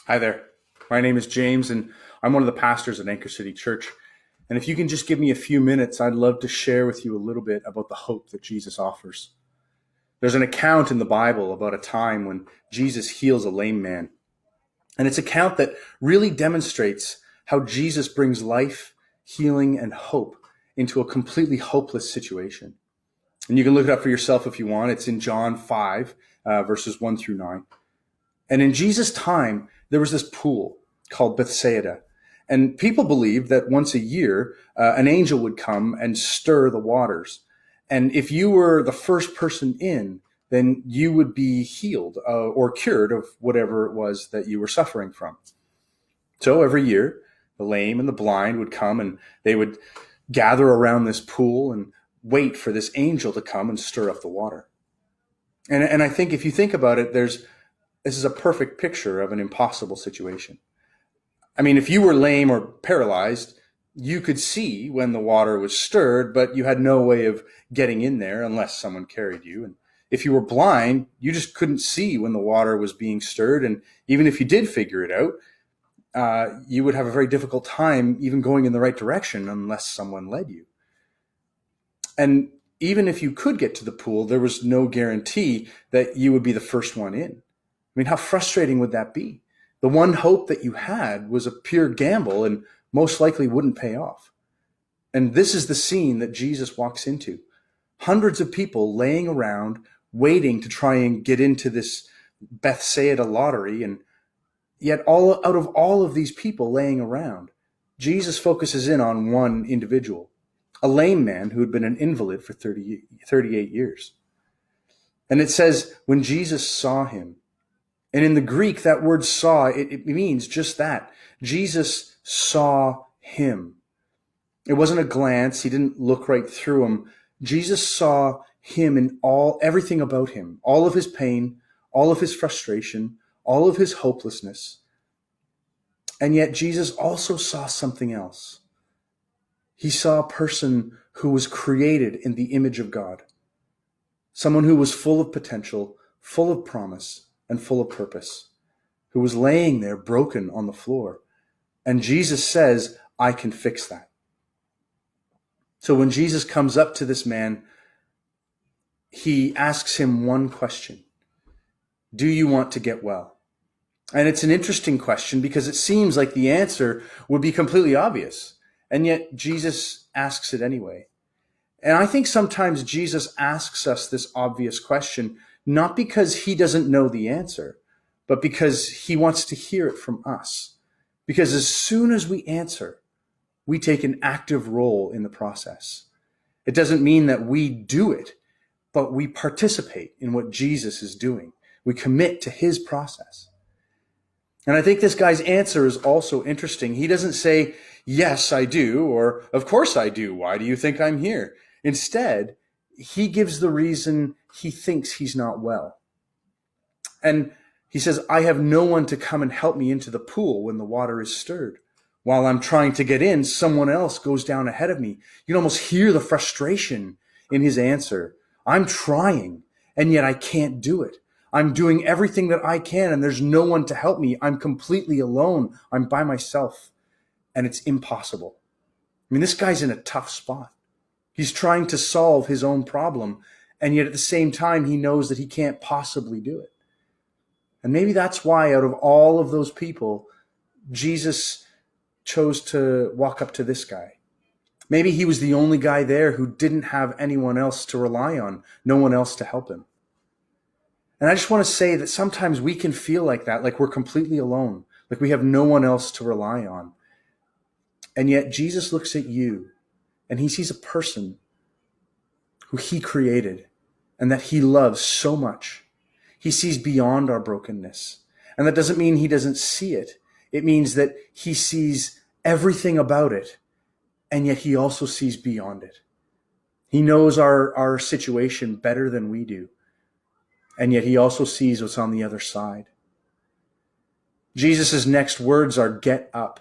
Hi there. My name is James, and I'm one of the pastors at Anchor City Church. And if you can just give me a few minutes, I'd love to share with you a little bit about the hope that Jesus offers. There's an account in the Bible about a time when Jesus heals a lame man. And it's an account that really demonstrates how Jesus brings life, healing, and hope into a completely hopeless situation. And you can look it up for yourself if you want. It's in John 5, verses 1 through 9. And in Jesus' time, there was this pool called Bethsaida. And people believed that once a year, an angel would come and stir the waters. And if you were the first person in, then you would be healed or cured of whatever it was that you were suffering from. So every year, the lame and the blind would come and they would gather around this pool and wait for this angel to come and stir up the water. And I think if you think about it, this is a perfect picture of an impossible situation. I mean, if you were lame or paralyzed, you could see when the water was stirred, but you had no way of getting in there unless someone carried you. And if you were blind, you just couldn't see when the water was being stirred. And even if you did figure it out, you would have a very difficult time even going in the right direction unless someone led you. And even if you could get to the pool, there was no guarantee that you would be the first one in. I mean, how frustrating would that be? The one hope that you had was a pure gamble and most likely wouldn't pay off. And this is the scene that Jesus walks into. Hundreds of people laying around, waiting to try and get into this Bethsaida lottery. And yet out of all of these people laying around, Jesus focuses in on one individual, a lame man who had been an invalid for 38 years. And it says, when Jesus saw him, and in the Greek, that word saw, it means just that. Jesus saw him. It wasn't a glance. He didn't look right through him. Jesus saw him in everything about him, all of his pain, all of his frustration, all of his hopelessness. And yet Jesus also saw something else. He saw a person who was created in the image of God, someone who was full of potential, full of promise, and full of purpose, who was laying there broken on the floor. And Jesus says, I can fix that. So when Jesus comes up to this man, he asks him one question. Do you want to get well? And it's an interesting question because it seems like the answer would be completely obvious. And yet Jesus asks it anyway. And I think sometimes Jesus asks us this obvious question, not because he doesn't know the answer, but because he wants to hear it from us. Because as soon as we answer, we take an active role in the process. It doesn't mean that we do it, but we participate in what Jesus is doing. We commit to his process. And I think this guy's answer is also interesting. He doesn't say, yes, I do, or of course I do. Why do you think I'm here? Instead, he gives the reason he thinks he's not well. And he says, I have no one to come and help me into the pool when the water is stirred. While I'm trying to get in, someone else goes down ahead of me. You can almost hear the frustration in his answer. I'm trying, and yet I can't do it. I'm doing everything that I can, and there's no one to help me. I'm completely alone. I'm by myself, and it's impossible. I mean, this guy's in a tough spot. He's trying to solve his own problem, and yet at the same time, he knows that he can't possibly do it. And maybe that's why out of all of those people, Jesus chose to walk up to this guy. Maybe he was the only guy there who didn't have anyone else to rely on, no one else to help him. And I just want to say that sometimes we can feel like that, like we're completely alone, like we have no one else to rely on. And yet Jesus looks at you and he sees a person who he created and that he loves so much. He sees beyond our brokenness. And that doesn't mean he doesn't see it. It means that he sees everything about it, and yet he also sees beyond it. He knows our situation better than we do, and yet he also sees what's on the other side. Jesus' next words are, get up.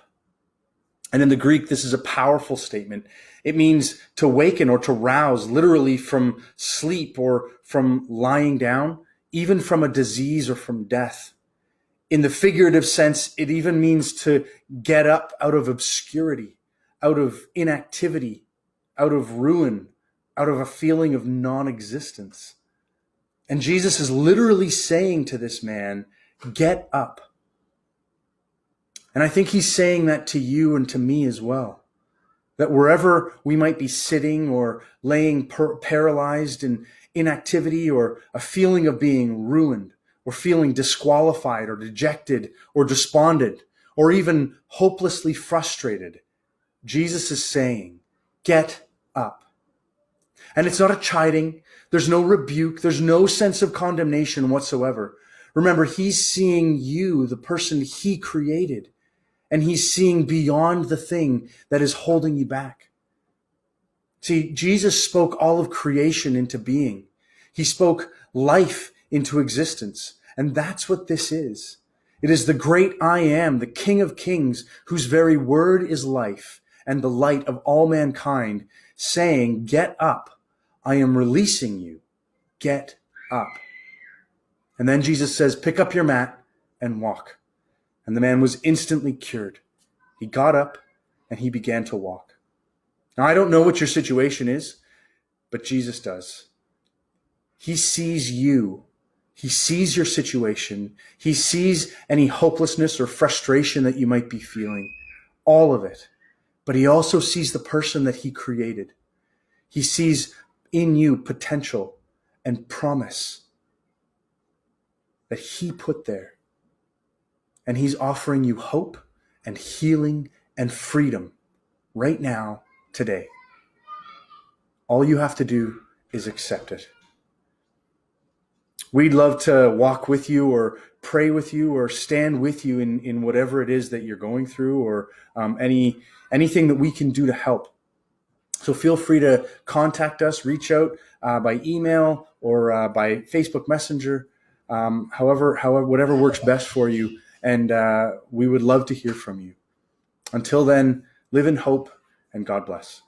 And in the Greek, this is a powerful statement. It means to waken or to rouse, literally from sleep or from lying down, even from a disease or from death. In the figurative sense, it even means to get up out of obscurity, out of inactivity, out of ruin, out of a feeling of non-existence. And Jesus is literally saying to this man, get up. And I think he's saying that to you and to me as well. That wherever we might be sitting or laying paralyzed in inactivity or a feeling of being ruined or feeling disqualified or dejected or despondent or even hopelessly frustrated, Jesus is saying, get up. And it's not a chiding. There's no rebuke. There's no sense of condemnation whatsoever. Remember, he's seeing you, the person he created, and he's seeing beyond the thing that is holding you back. See, Jesus spoke all of creation into being. He spoke life into existence. And that's what this is. It is the great I am, the King of Kings, whose very word is life and the light of all mankind, saying, get up. I am releasing you. Get up. And then Jesus says, pick up your mat and walk. And the man was instantly cured. He got up and he began to walk. Now, I don't know what your situation is, but Jesus does. He sees you. He sees your situation. He sees any hopelessness or frustration that you might be feeling, all of it. But he also sees the person that he created. He sees in you potential and promise that he put there. And he's offering you hope and healing and freedom right now, today. All you have to do is accept it. We'd love to walk with you or pray with you or stand with you in whatever it is that you're going through, or anything that we can do to help. So feel free to contact us, reach out by email or by Facebook Messenger, however, whatever works best for you. And we would love to hear from you. Until then, live in hope and God bless.